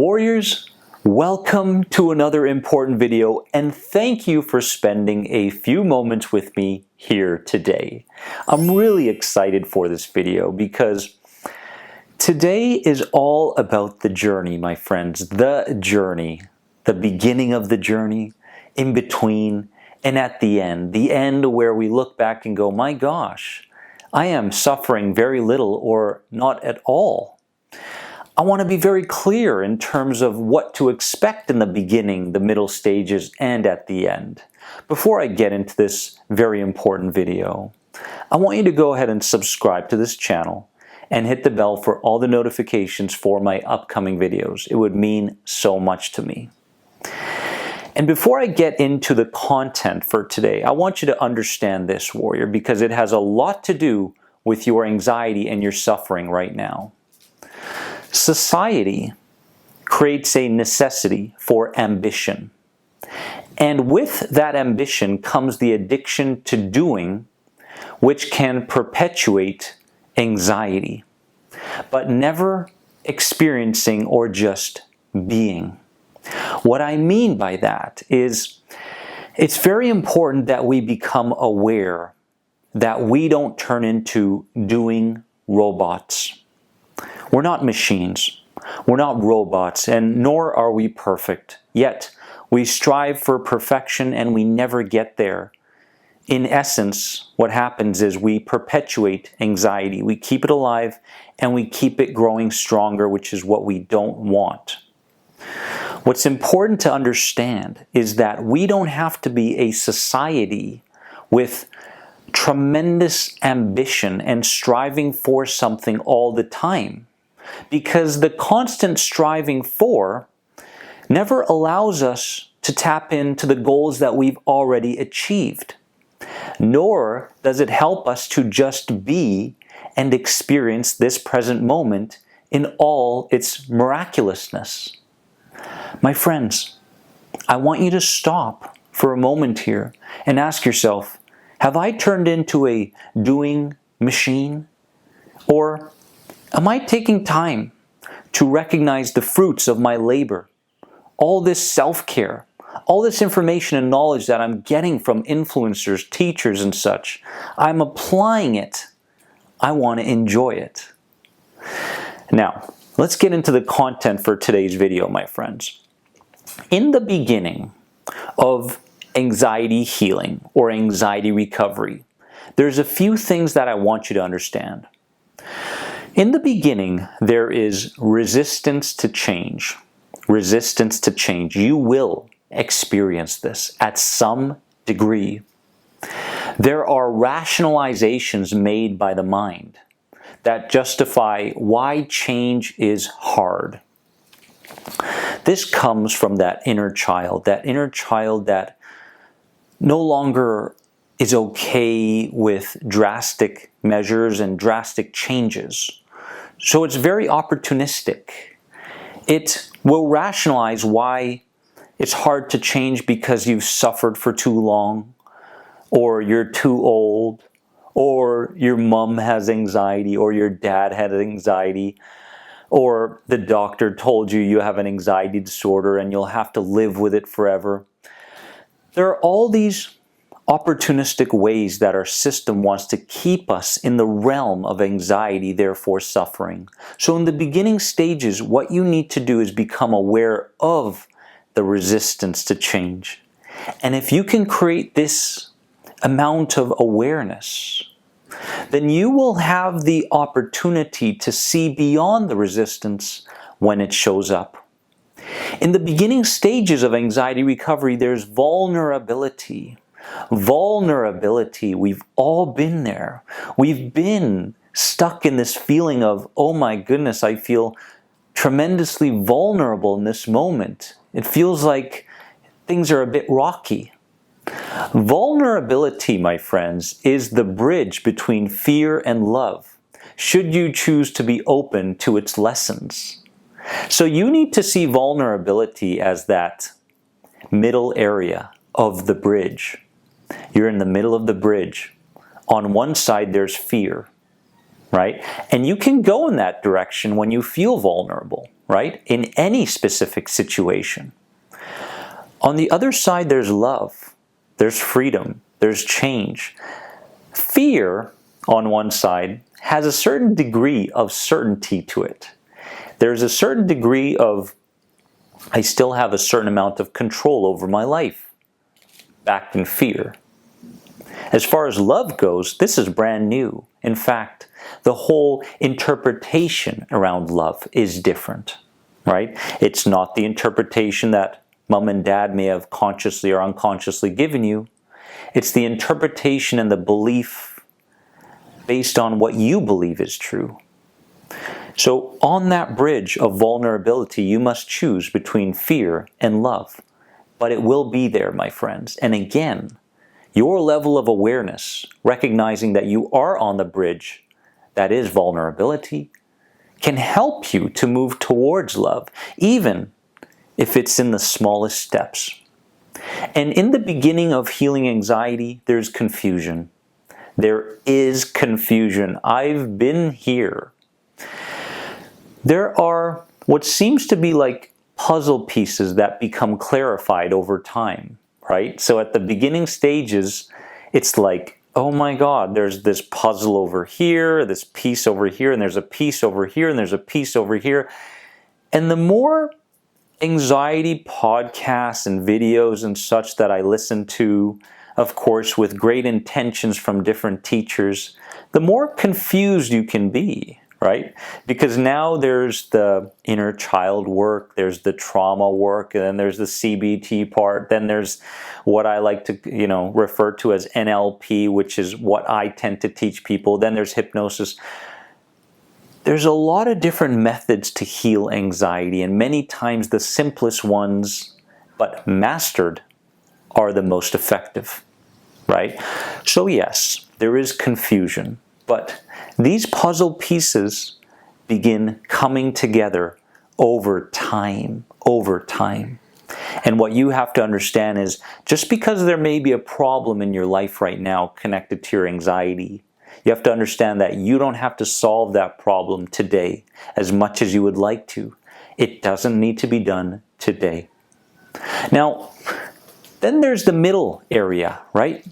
Warriors, welcome to another important video, and thank you for spending a few moments with me here today. I'm really excited for this video because today is all about the journey, my friends. The journey, the beginning of the journey, in between, and at the end where we look back and go, my gosh, I am suffering very little or not at all. I want to be very clear in terms of what to expect in the beginning, the middle stages, and at the end. Before I get into this very important video, I want you to go ahead and subscribe to this channel and hit the bell for all the notifications for my upcoming videos. It would mean so much to me. And before I get into the content for today, I want you to understand this, warrior, because it has a lot to do with your anxiety and your suffering right now. Society creates a necessity for ambition. And with that ambition comes the addiction to doing, which can perpetuate anxiety, but never experiencing or just being. What I mean by that is it's very important that we become aware that we don't turn into doing robots. We're not machines, we're not robots, and nor are we perfect. Yet, we strive for perfection and we never get there. In essence, what happens is we perpetuate anxiety. We keep it alive and we keep it growing stronger, which is what we don't want. What's important to understand is that we don't have to be a society with tremendous ambition and striving for something all the time. Because the constant striving for never allows us to tap into the goals that we've already achieved. Nor does it help us to just be and experience this present moment in all its miraculousness. My friends, I want you to stop for a moment here and ask yourself, have I turned into a doing machine? Or am I taking time to recognize the fruits of my labor? All this self-care, all this information and knowledge that I'm getting from influencers, teachers, and such, I'm applying it. I want to enjoy it. Now, let's get into the content for today's video, my friends. In the beginning of anxiety healing or anxiety recovery, there's a few things that I want you to understand. In the beginning, there is resistance to change. Resistance to change. You will experience this at some degree. There are rationalizations made by the mind that justify why change is hard. This comes from that inner child that no longer is okay with drastic measures and drastic changes. So it's very opportunistic. It will rationalize why it's hard to change because you've suffered for too long, or you're too old, or your mom has anxiety, or your dad had anxiety, or the doctor told you you have an anxiety disorder and you'll have to live with it forever. There are all these opportunistic ways that our system wants to keep us in the realm of anxiety, therefore suffering. So in the beginning stages, what you need to do is become aware of the resistance to change. And if you can create this amount of awareness, then you will have the opportunity to see beyond the resistance when it shows up. In the beginning stages of anxiety recovery, there's vulnerability. Vulnerability, we've all been there. We've been stuck in this feeling of, oh my goodness, I feel tremendously vulnerable in this moment. It feels like things are a bit rocky. Vulnerability, my friends, is the bridge between fear and love, should you choose to be open to its lessons. So you need to see vulnerability as that middle area of the bridge. You're in the middle of the bridge. On one side, there's fear, right? And you can go in that direction when you feel vulnerable. right? In any specific situation. On the other side, there's love, there's freedom, there's change. Fear, on one side, has a certain degree of certainty to it. There's a certain degree of, I still have a certain amount of control over my life, backed in fear. As far as love goes, this is brand new. In fact, the whole interpretation around love is different, right? It's not the interpretation that mom and dad may have consciously or unconsciously given you. It's the interpretation and the belief based on what you believe is true. So on that bridge of vulnerability, you must choose between fear and love. But it will be there, my friends. And again, your level of awareness, recognizing that you are on the bridge that is vulnerability, can help you to move towards love, even if it's in the smallest steps. And in the beginning of healing anxiety, there's confusion. There is confusion. I've been here. There are what seems to be like puzzle pieces that become clarified over time, right? So at the beginning stages, it's like, oh my God, there's this puzzle over here, this piece over here, and there's a piece over here, and there's a piece over here. And the more anxiety podcasts and videos and such that I listen to, of course, with great intentions from different teachers, the more confused you can be, right? Because now there's the inner child work, there's the trauma work, and then there's the CBT part, then there's what I like to, refer to as NLP, which is what I tend to teach people. Then there's hypnosis. There's a lot of different methods to heal anxiety, and many times the simplest ones, but mastered, are the most effective, right? So yes, there is confusion, but these puzzle pieces begin coming together over time. And what you have to understand is, just because there may be a problem in your life right now connected to your anxiety, you have to understand that you don't have to solve that problem today as much as you would like to. It doesn't need to be done today. Now, then there's the middle area, right?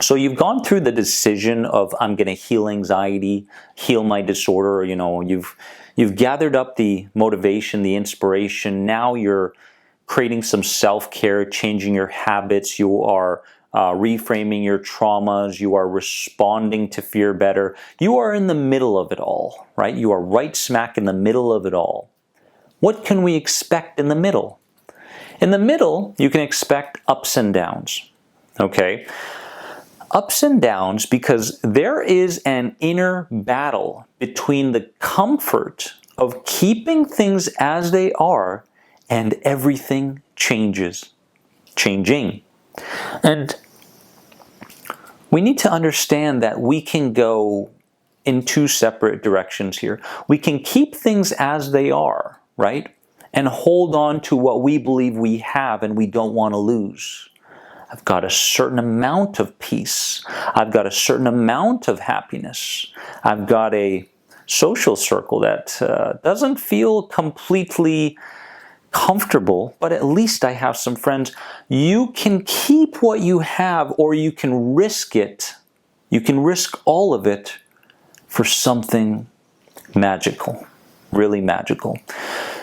So you've gone through the decision of, I'm going to heal anxiety, heal my disorder. You've gathered up the motivation, the inspiration. Now you're creating some self-care, changing your habits. You are reframing your traumas. You are responding to fear better. You are in the middle of it all, right? You are right smack in the middle of it all. What can we expect in the middle? In the middle, you can expect ups and downs, okay? Ups and downs because there is an inner battle between the comfort of keeping things as they are and everything changing. And we need to understand that we can go in two separate directions here. We can keep things as they are, right? And hold on to what we believe we have and we don't want to lose. I've got a certain amount of peace. I've got a certain amount of happiness. I've got a social circle that doesn't feel completely comfortable, but at least I have some friends. You can keep what you have, or you can risk it. You can risk all of it for something magical, really magical.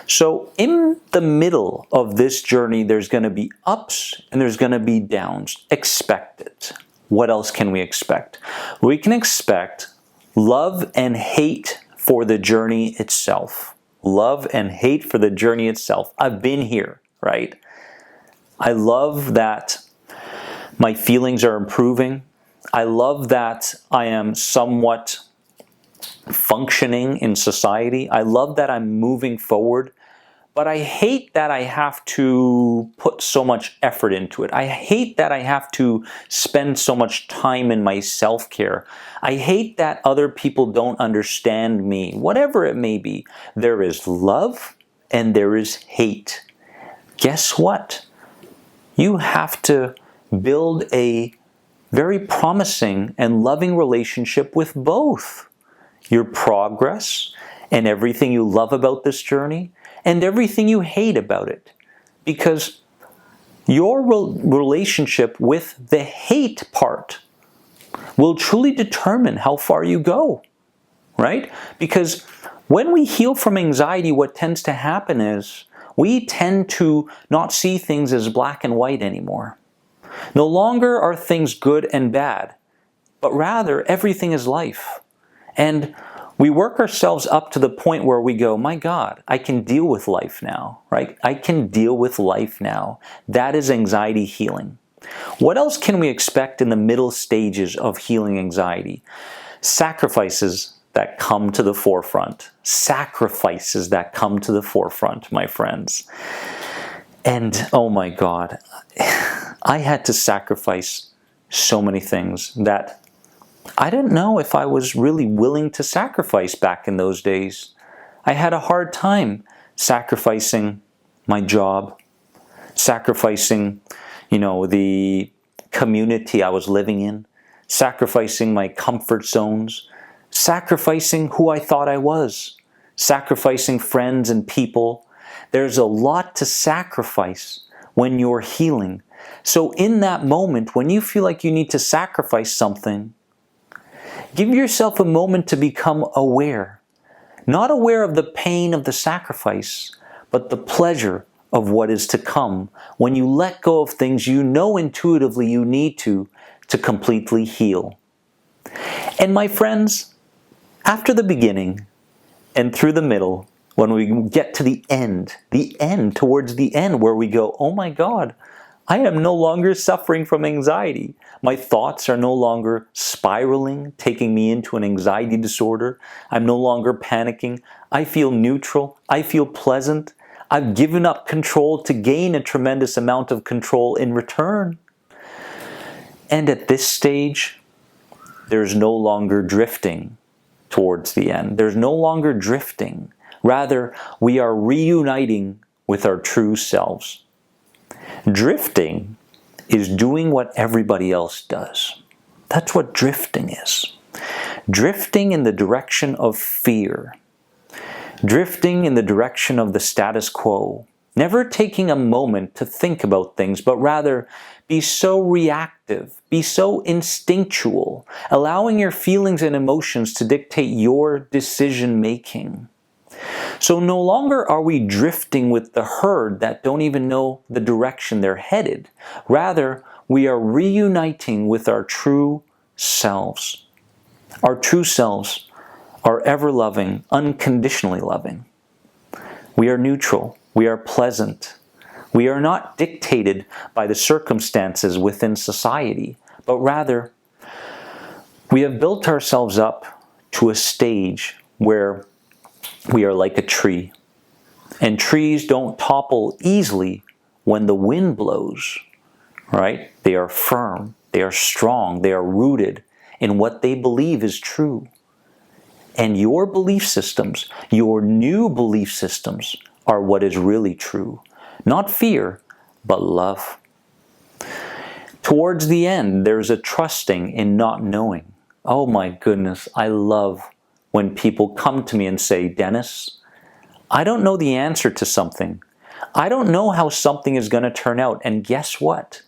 So in the middle of this journey, there's going to be ups and there's going to be downs. Expect it. What else can we expect? We can expect love and hate for the journey itself. Love and hate for the journey itself. I've been here, right? I love that my feelings are improving. I love that I am somewhat functioning in society. I love that I'm moving forward. But I hate that I have to put so much effort into it. I hate that I have to spend so much time in my self-care. I hate that other people don't understand me. Whatever it may be, there is love and there is hate. Guess what? You have to build a very promising and loving relationship with both. Your progress and everything you love about this journey, and everything you hate about it. Because your relationship with the hate part will truly determine how far you go, right? Because when we heal from anxiety, what tends to happen is we tend to not see things as black and white anymore. No longer are things good and bad, but rather everything is life. And we work ourselves up to the point where we go, my God, I can deal with life now, right? I can deal with life now. That is anxiety healing. What else can we expect in the middle stages of healing anxiety? Sacrifices that come to the forefront. Sacrifices that come to the forefront, my friends. And oh my God, I had to sacrifice so many things that I didn't know if I was really willing to sacrifice back in those days. I had a hard time sacrificing my job, sacrificing, the community I was living in, sacrificing my comfort zones, sacrificing who I thought I was, sacrificing friends and people. There's a lot to sacrifice when you're healing. So in that moment, when you feel like you need to sacrifice something, give yourself a moment to become aware. Not aware of the pain of the sacrifice, but the pleasure of what is to come when you let go of things you know intuitively you need to completely heal. And my friends, after the beginning and through the middle, when we get to the end, towards the end, where we go, oh my God, I am no longer suffering from anxiety. My thoughts are no longer spiraling, taking me into an anxiety disorder. I'm no longer panicking. I feel neutral. I feel pleasant. I've given up control to gain a tremendous amount of control in return. And at this stage, there's no longer drifting towards the end. There's no longer drifting. Rather, we are reuniting with our true selves. Drifting is doing what everybody else does. That's what drifting is. Drifting in the direction of fear. Drifting in the direction of the status quo. Never taking a moment to think about things, but rather be so reactive, be so instinctual, allowing your feelings and emotions to dictate your decision making. So no longer are we drifting with the herd that don't even know the direction they're headed. Rather, we are reuniting with our true selves. Our true selves are ever-loving, unconditionally loving. We are neutral. We are pleasant. We are not dictated by the circumstances within society, but rather, we have built ourselves up to a stage where we are like a tree. And trees don't topple easily when the wind blows, right? They are firm, they are strong, they are rooted in what they believe is true. And your belief systems, your new belief systems, are what is really true. Not fear, but love. Towards the end, there's a trusting in not knowing. Oh my goodness, I love when people come to me and say, Dennis, I don't know the answer to something. I don't know how something is going to turn out. And guess what?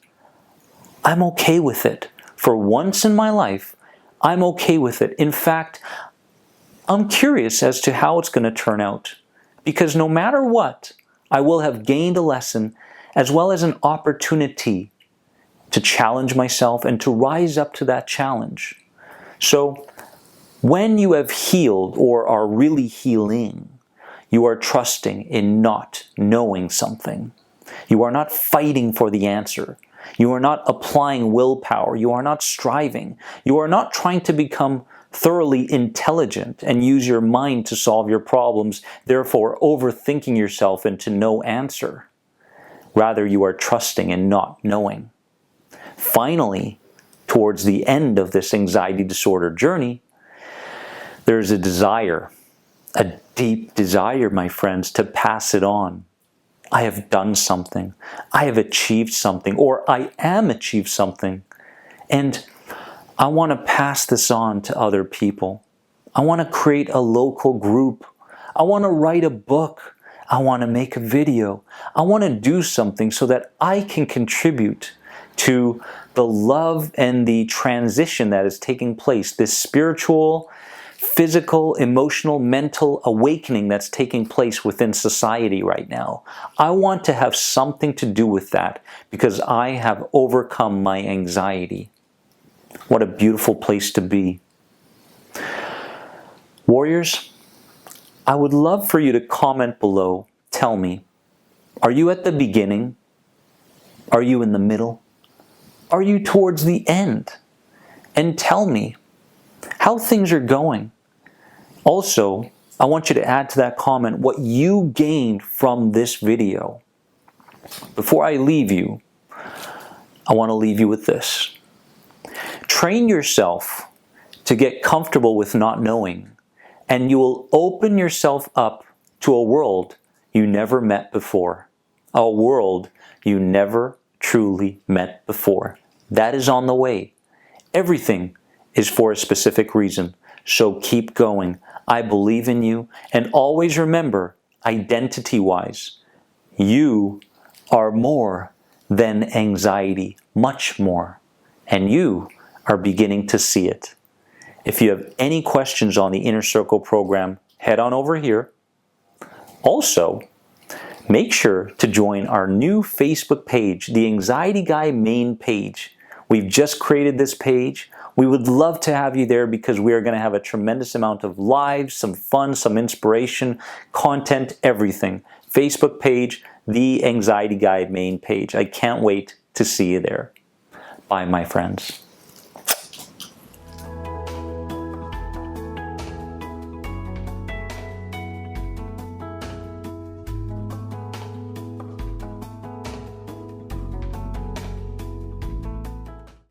I'm okay with it. For once in my life, I'm okay with it. In fact, I'm curious as to how it's going to turn out. Because no matter what, I will have gained a lesson as well as an opportunity to challenge myself and to rise up to that challenge. So, when you have healed or are really healing, you are trusting in not knowing something. You are not fighting for the answer. You are not applying willpower. You are not striving. You are not trying to become thoroughly intelligent and use your mind to solve your problems, therefore overthinking yourself into no answer. Rather, you are trusting in not knowing. Finally, towards the end of this anxiety disorder journey, there's a desire, a deep desire, my friends, to pass it on. I have done something. I have achieved something, or I am achieved something. And I want to pass this on to other people. I want to create a local group. I want to write a book. I want to make a video. I want to do something so that I can contribute to the love and the transition that is taking place, this spiritual, physical, emotional, mental awakening that's taking place within society right now. I want to have something to do with that because I have overcome my anxiety. What a beautiful place to be. Warriors, I would love for you to comment below. Tell me, are you at the beginning? Are you in the middle? Are you towards the end? And tell me how things are going. Also, I want you to add to that comment what you gained from this video. Before I leave you, I want to leave you with this. Train yourself to get comfortable with not knowing, and you will open yourself up to a world you never met before. A world you never truly met before. That is on the way. Everything is for a specific reason. So keep going. I believe in you. And always remember, identity-wise, you are more than anxiety. Much more. And you are beginning to see it. If you have any questions on the Inner Circle program, head on over here. Also, make sure to join our new Facebook page, the Anxiety Guy main page. We've just created this page. We would love to have you there because we are going to have a tremendous amount of lives, some fun, some inspiration, content, everything. Facebook page, the Anxiety Guy main page. I can't wait to see you there. Bye, my friends.